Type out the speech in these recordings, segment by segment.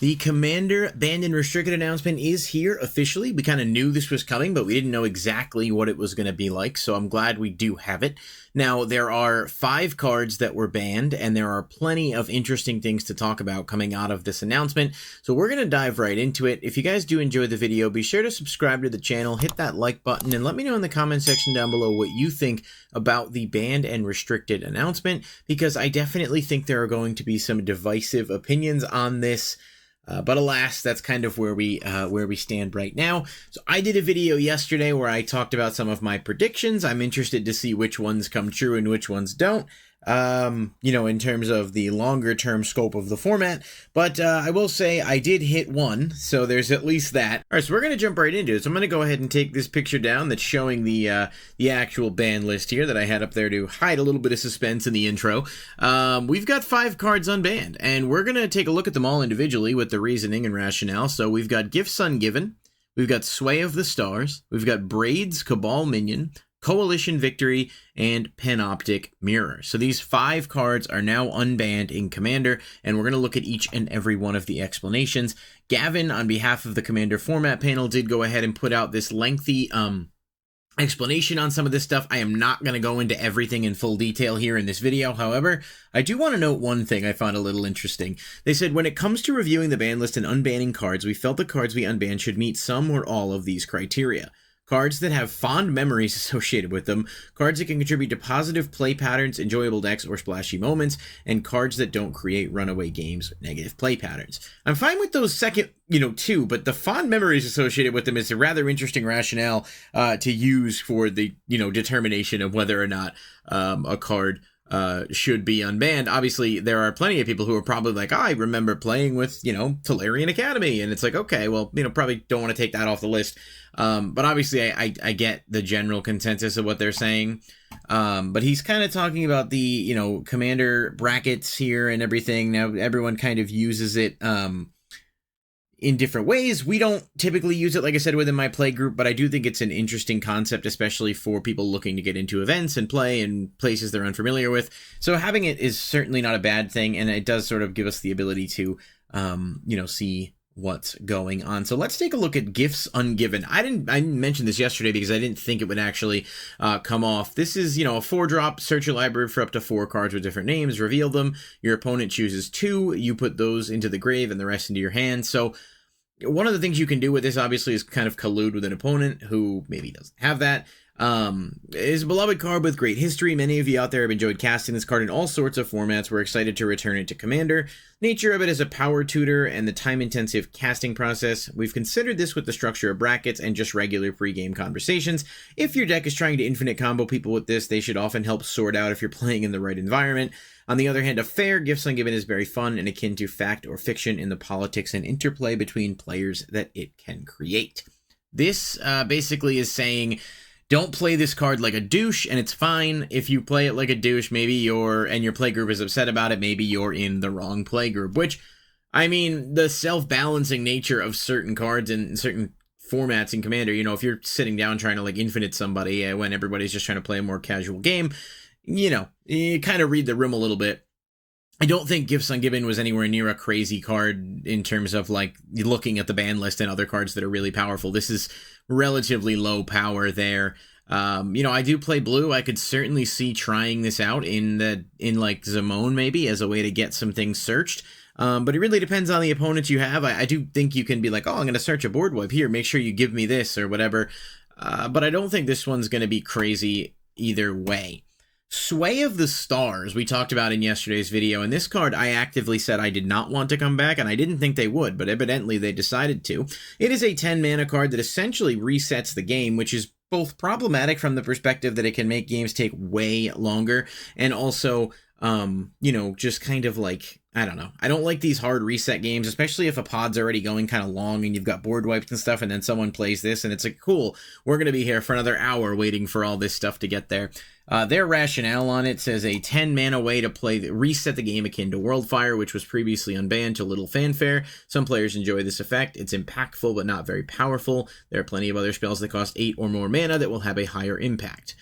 The Commander Banned and Restricted announcement is here officially. We kind of knew this was coming, but we didn't know exactly what it was going to be like, so I'm glad we do have it. Now, there are 5 cards that were banned, and there are plenty of interesting things to talk about coming out of this announcement, so we're going to dive right into it. If you guys do enjoy the video, be sure to subscribe to the channel, hit that like button, and let me know in the comment section down below what you think about the Banned and Restricted announcement, because I definitely think there are going to be some divisive opinions on this. But alas, that's kind of where we stand right now. So I did a video yesterday where I talked about some of my predictions. I'm interested to see which ones come true and which ones don't. In terms of the longer term scope of the format, but I will say I did hit one, so there's at least that. All right, so we're going to jump right into it. So I'm going to go ahead and take this picture down that's showing the actual ban list here that I had up there to hide a little bit of suspense in the intro. We've got 5 cards unbanned, and we're going to take a look at them all individually with the reasoning and rationale. So we've got Gifts Ungiven, we've got Sway of the Stars, we've got Braid's Cabal Minion, Coalition Victory, and Panoptic Mirror. So these 5 cards are now unbanned in Commander, and we're going to look at each and every one of the explanations. Gavin, on behalf of the Commander format panel, did go ahead and put out this lengthy explanation on some of this stuff. I am not going to go into everything in full detail here in this video. However, I do want to note one thing I found a little interesting. They said, when it comes to reviewing the ban list and unbanning cards, we felt the cards we unbanned should meet some or all of these criteria. Cards that have fond memories associated with them, cards that can contribute to positive play patterns, enjoyable decks, or splashy moments, and cards that don't create runaway games or negative play patterns. I'm fine with those second, two, but the fond memories associated with them is a rather interesting rationale to use for the, determination of whether or not a card should be unbanned. Obviously, there are plenty of people who are probably like, I remember playing with, Tolarian Academy. And it's like, okay, well, probably don't want to take that off the list. But obviously, I get the general consensus of what they're saying. But he's kind of talking about the, Commander brackets here and everything. Now, everyone kind of uses it in different ways. We don't typically use it, like I said, within my play group, but I do think it's an interesting concept, especially for people looking to get into events and play in places they're unfamiliar with. So having it is certainly not a bad thing, and it does sort of give us the ability to, see what's going on. So let's take a look at Gifts Ungiven. I didn't mention this yesterday because I didn't think it would actually come off. This is, a 4-drop, search your library for up to 4 cards with different names, reveal them. Your opponent chooses 2, you put those into the grave and the rest into your hand. So one of the things you can do with this, obviously, is kind of collude with an opponent who maybe doesn't have that. Is a beloved card with great history. Many of you out there have enjoyed casting this card in all sorts of formats. We're excited to return it to Commander. Nature of it is a power tutor and the time-intensive casting process. We've considered this with the structure of brackets and just regular pre-game conversations. If your deck is trying to infinite combo people with this, they should often help sort out if you're playing in the right environment. On the other hand, a fair Gifts Ungiven is very fun and akin to fact or fiction in the politics and interplay between players that it can create. This basically is saying, don't play this card like a douche, and it's fine if you play it like a douche. Maybe your play group is upset about it. Maybe you're in the wrong play group, which, the self-balancing nature of certain cards and certain formats in Commander, if you're sitting down trying to infinite somebody when everybody's just trying to play a more casual game, you kind of read the room a little bit. I don't think Gifts Ungiven was anywhere near a crazy card in terms of looking at the ban list and other cards that are really powerful. This is relatively low power there. I do play blue. I could certainly see trying this out in Zamone maybe as a way to get some things searched. But it really depends on the opponents you have. I do think you can be like, oh, I'm going to search a board wipe here. Make sure you give me this or whatever. But I don't think this one's going to be crazy either way. Sway of the Stars, we talked about in yesterday's video, and this card I actively said I did not want to come back, and I didn't think they would, but evidently they decided to. It is a 10-mana card that essentially resets the game, which is both problematic from the perspective that it can make games take way longer, and also, just kind of I don't know. I don't like these hard reset games, especially if a pod's already going kind of long and you've got board wipes and stuff, and then someone plays this, and it's like, cool, we're going to be here for another hour waiting for all this stuff to get there. Their rationale on it says a 10-mana way to reset the game akin to Worldfire, which was previously unbanned to little fanfare. Some players enjoy this effect. It's impactful but not very powerful. There are plenty of other spells that cost 8 or more mana that will have a higher impact.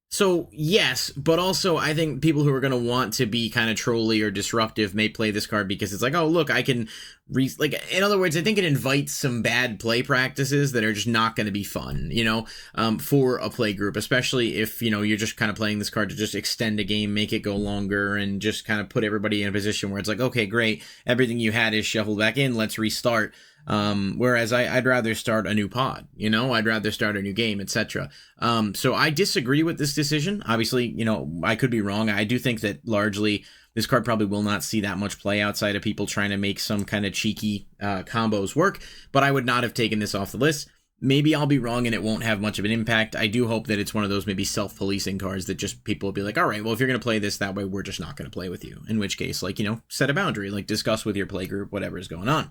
So yes, but also I think people who are going to want to be kind of trolly or disruptive may play this card because it's like, oh look, I can like, in other words, I think it invites some bad play practices that are just not going to be fun, for a play group, especially if you're just kind of playing this card to just extend a game, make it go longer, and just kind of put everybody in a position where it's like, okay, great, everything you had is shuffled back in, let's restart. Whereas I'd rather start a new pod, I'd rather start a new game, etc. So I disagree with this decision. Obviously, I could be wrong. I do think that largely this card probably will not see that much play outside of people trying to make some kind of cheeky combos work, but I would not have taken this off the list. Maybe I'll be wrong and it won't have much of an impact. I do hope that it's one of those maybe self-policing cards that just people will be like, all right, well, if you're going to play this that way, we're just not going to play with you. In which case, set a boundary, discuss with your play group, whatever is going on.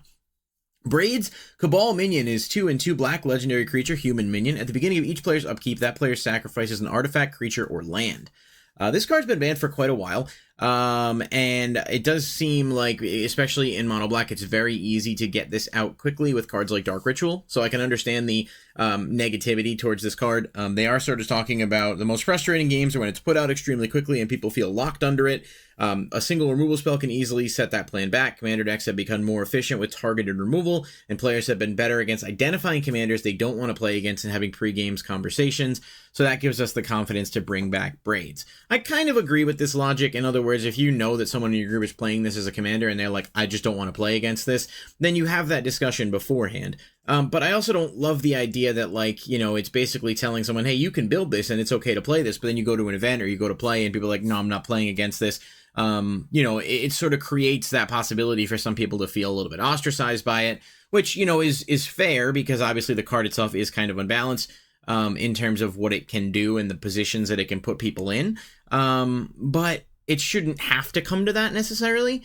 Braids Cabal minion is 2/2 black legendary creature, human minion. At the beginning of each player's upkeep, that player sacrifices an artifact, creature, or land. This card's been banned for quite a while, and it does seem like, especially in mono black, it's very easy to get this out quickly with cards like Dark Ritual, so I can understand the negativity towards this card. They are sort of talking about the most frustrating games are when it's put out extremely quickly and people feel locked under it. A single removal spell can easily set that plan back. Commander decks have become more efficient with targeted removal, and players have been better against identifying commanders they don't want to play against and having pre-games conversations, so that gives us the confidence to bring back Braids. I kind of agree with this logic. In other words, if you know that someone in your group is playing this as a commander and they're like, I just don't want to play against this, then you have that discussion beforehand. But I also don't love the idea that, it's basically telling someone, hey, you can build this and it's okay to play this, but then you go to an event or you go to play and people are like, no, I'm not playing against this. It sort of creates that possibility for some people to feel a little bit ostracized by it, which, is fair because obviously the card itself is kind of unbalanced in terms of what it can do and the positions that it can put people in. But it shouldn't have to come to that necessarily.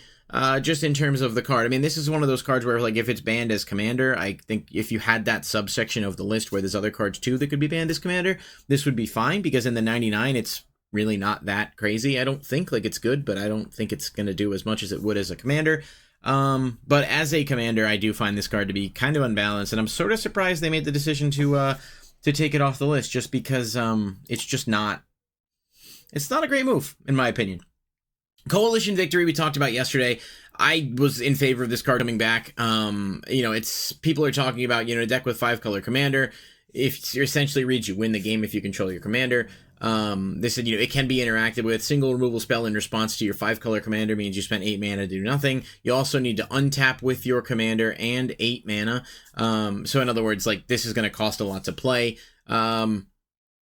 Just in terms of the card. I mean, this is one of those cards where, if it's banned as commander, I think if you had that subsection of the list where there's other cards too that could be banned as commander, this would be fine, because in the 99, it's really not that crazy. I don't think, it's good, but I don't think it's going to do as much as it would as a commander. But as a commander, I do find this card to be kind of unbalanced, and I'm sort of surprised they made the decision to take it off the list, just because it's not a great move, in my opinion. Coalition Victory we talked about yesterday. I was in favor of this card coming back. It's people are talking about, a deck with 5-color commander. If you essentially reads, you win the game if you control your commander. They said, it can be interacted with. Single removal spell in response to your 5-color commander means you spend 8 mana to do nothing. You also need to untap with your commander and 8 mana. So in other words, this is going to cost a lot to play. It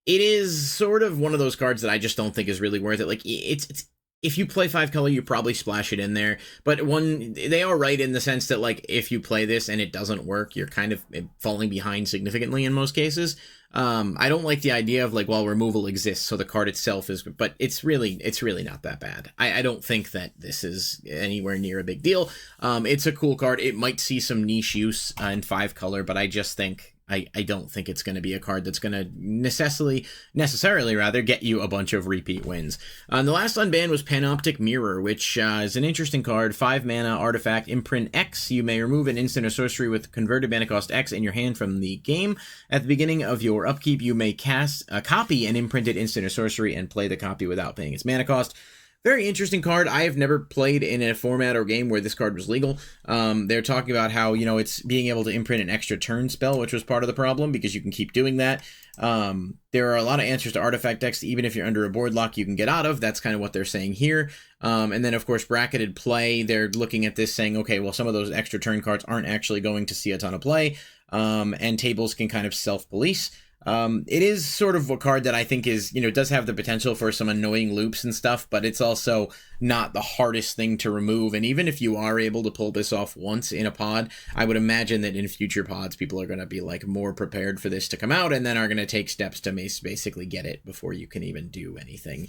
is sort of one of those cards that I just don't think is really worth it. It's if you play 5-color, you probably splash it in there. But they are right in the sense that, if you play this and it doesn't work, you're kind of falling behind significantly in most cases. I don't like the idea of, removal exists, so the card itself is... But it's really not that bad. I don't think that this is anywhere near a big deal. It's a cool card. It might see some niche use in 5-color, but I just think... I don't think it's going to be a card that's going to necessarily get you a bunch of repeat wins. The last unbanned was Panoptic Mirror, which is an interesting card. 5 mana artifact, imprint X. You may remove an instant or sorcery with converted mana cost X in your hand from the game. At the beginning of your upkeep, you may cast a copy an imprinted instant or sorcery and play the copy without paying its mana cost. Very interesting card. I have never played in a format or game where this card was legal. They're talking about how, it's being able to imprint an extra turn spell, which was part of the problem because you can keep doing that. There are a lot of answers to artifact decks, even if you're under a board lock you can get out of. That's kind of what they're saying here. And then, of course, bracketed play. They're looking at this saying, okay, well, some of those extra turn cards aren't actually going to see a ton of play. And tables can kind of self-police. It is sort of a card that I think is, does have the potential for some annoying loops and stuff, but it's also not the hardest thing to remove. And even if you are able to pull this off once in a pod, I would imagine that in future pods, people are going to be more prepared for this to come out and then are going to take steps to basically get it before you can even do anything.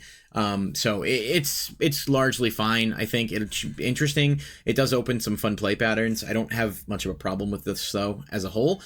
So it's largely fine. I think it's interesting. It does open some fun play patterns. I don't have much of a problem with this though, as a whole.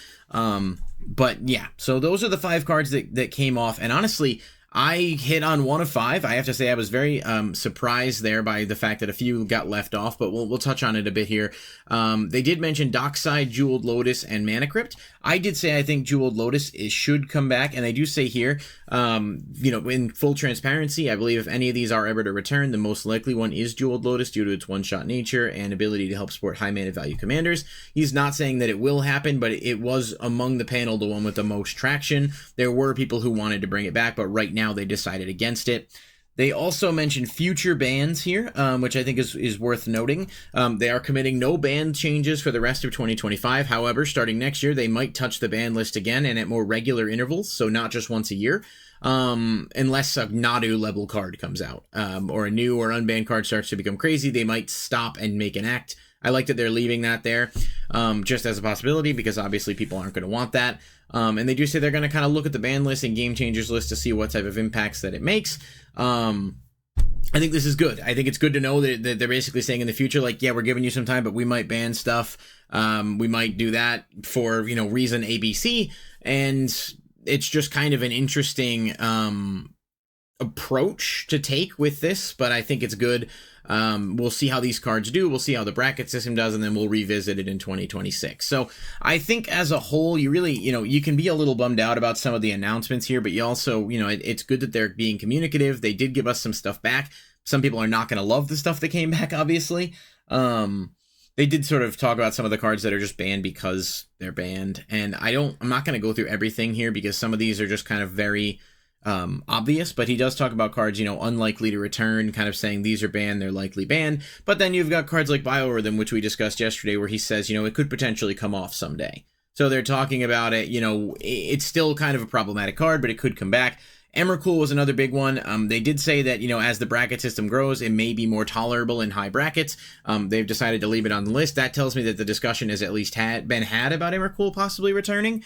But yeah, so those are the 5 cards that came off. And honestly, I hit on 1 of 5. I have to say I was very surprised there by the fact that a few got left off, but we'll touch on it a bit here. They did mention Dockside, Jeweled Lotus, and Mana Crypt. I did say I think Jeweled Lotus should come back, and they do say here, in full transparency, I believe if any of these are ever to return, the most likely one is Jeweled Lotus due to its one-shot nature and ability to help support high mana value commanders. He's not saying that it will happen, but it was among the panel the one with the most traction. There were people who wanted to bring it back, but right now they decided against it. They also mentioned future bans here, which I think is worth noting. They are committing no ban changes for the rest of 2025. However, starting next year, they might touch the ban list again and at more regular intervals, so not just once a year, unless a Nadu level card comes out, or a new or unbanned card starts to become crazy. They might stop and make an act. I like that they're leaving that there, just as a possibility, because obviously people aren't going to want that. And they do say they're going to kind of look at the ban list and game changers list to see what type of impacts that it makes. I think this is good. I think it's good to know that they're basically saying in the future, like, yeah, we're giving you some time, but we might ban stuff. We might do that for, reason ABC. And it's just kind of an interesting approach to take with this, but I think it's good. We'll see how these cards do. We'll see how the bracket system does, and then we'll revisit it in 2026. So I think as a whole, you really, you can be a little bummed out about some of the announcements here, but you also, it's good that they're being communicative. They did give us some stuff back. Some people are not going to love the stuff that came back, obviously. They did sort of talk about some of the cards that are just banned because they're banned. And I'm not going to go through everything here because some of these are just kind of very obvious, but he does talk about cards, unlikely to return, kind of saying these are banned, they're likely banned. But then you've got cards like Biorhythm, which we discussed yesterday, where he says, it could potentially come off someday. So they're talking about it, it's still kind of a problematic card, but it could come back. Emrakul was another big one. They did say that, as the bracket system grows, it may be more tolerable in high brackets. They've decided to leave it on the list. That tells me that the discussion has at least been had about Emrakul possibly returning,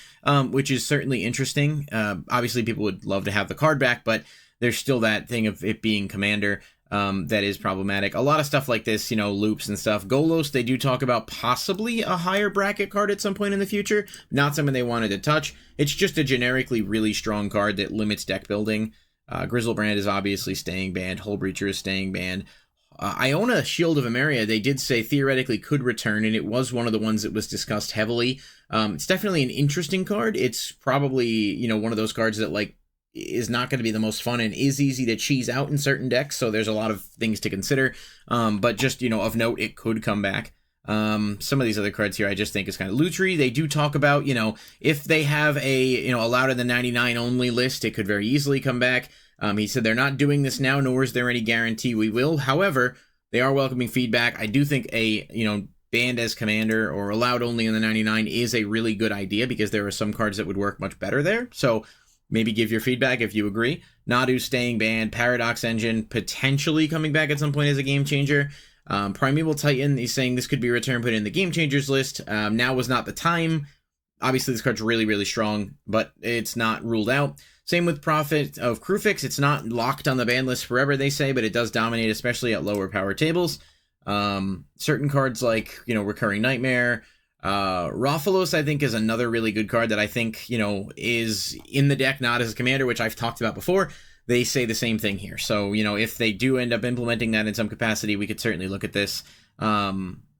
which is certainly interesting. Obviously, people would love to have the card back, but there's still that thing of it being commander that is problematic. A lot of stuff like this, loops and stuff. Golos, they do talk about possibly a higher bracket card at some point in the future. Not something they wanted to touch. It's just a generically really strong card that limits deck building. Grizzlebrand is obviously staying banned. Hullbreacher is staying banned. Iona, Shield of Emeria, they did say theoretically could return, and it was one of the ones that was discussed heavily. It's definitely an interesting card. It's probably, one of those cards that, is not going to be the most fun and is easy to cheese out in certain decks, so there's a lot of things to consider. But just, of note, it could come back. Some of these other cards here I just think is kind of Lutri. They do talk about, if they have a, a louder than 99 only list, it could very easily come back. He said they're not doing this now, nor is there any guarantee we will. However, they are welcoming feedback. I do think a, banned as commander or allowed only in the 99 is a really good idea because there are some cards that would work much better there. So maybe give your feedback if you agree. Nadu staying banned. Paradox Engine potentially coming back at some point as a game changer. Primeval Titan, he's saying this could be returned, put in the game changers list. Now was not the time. Obviously, this card's really, really strong, but it's not ruled out. Same with Prophet of Krufix. It's not locked on the ban list forever, they say, but it does dominate, especially at lower power tables. Certain cards like, Recurring Nightmare. Raphalos, I think, is another really good card that I think, is in the deck, not as a commander, which I've talked about before. They say the same thing here. So, if they do end up implementing that in some capacity, we could certainly look at this.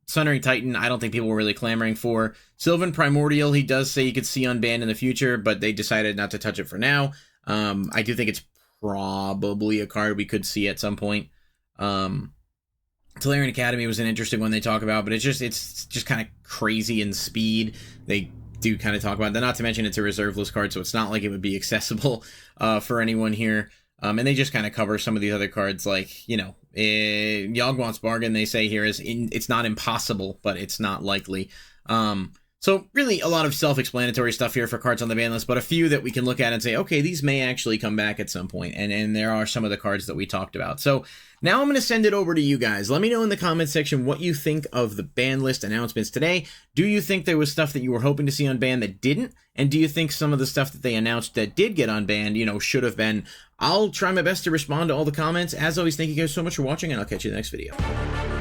Sundering Titan, I don't think people were really clamoring for. Sylvan Primordial, he does say you could see Unbanned in the future, but they decided not to touch it for now. I do think it's probably a card we could see at some point. Tolarian Academy was an interesting one they talk about, but it's just kind of crazy in speed. They do kind of talk about that. Not to mention it's a reserve list card, so it's not like it would be accessible for anyone here. And they just kind of cover some of these other cards, like, Yawgmoth's Bargain, they say here, it's not impossible, but it's not likely. So really a lot of self-explanatory stuff here for cards on the ban list, but a few that we can look at and say, okay, these may actually come back at some point. And there are some of the cards that we talked about. So now I'm going to send it over to you guys. Let me know in the comment section what you think of the ban list announcements today. Do you think there was stuff that you were hoping to see unbanned that didn't? And do you think some of the stuff that they announced that did get unbanned, should have been? I'll try my best to respond to all the comments. As always, thank you guys so much for watching, and I'll catch you in the next video.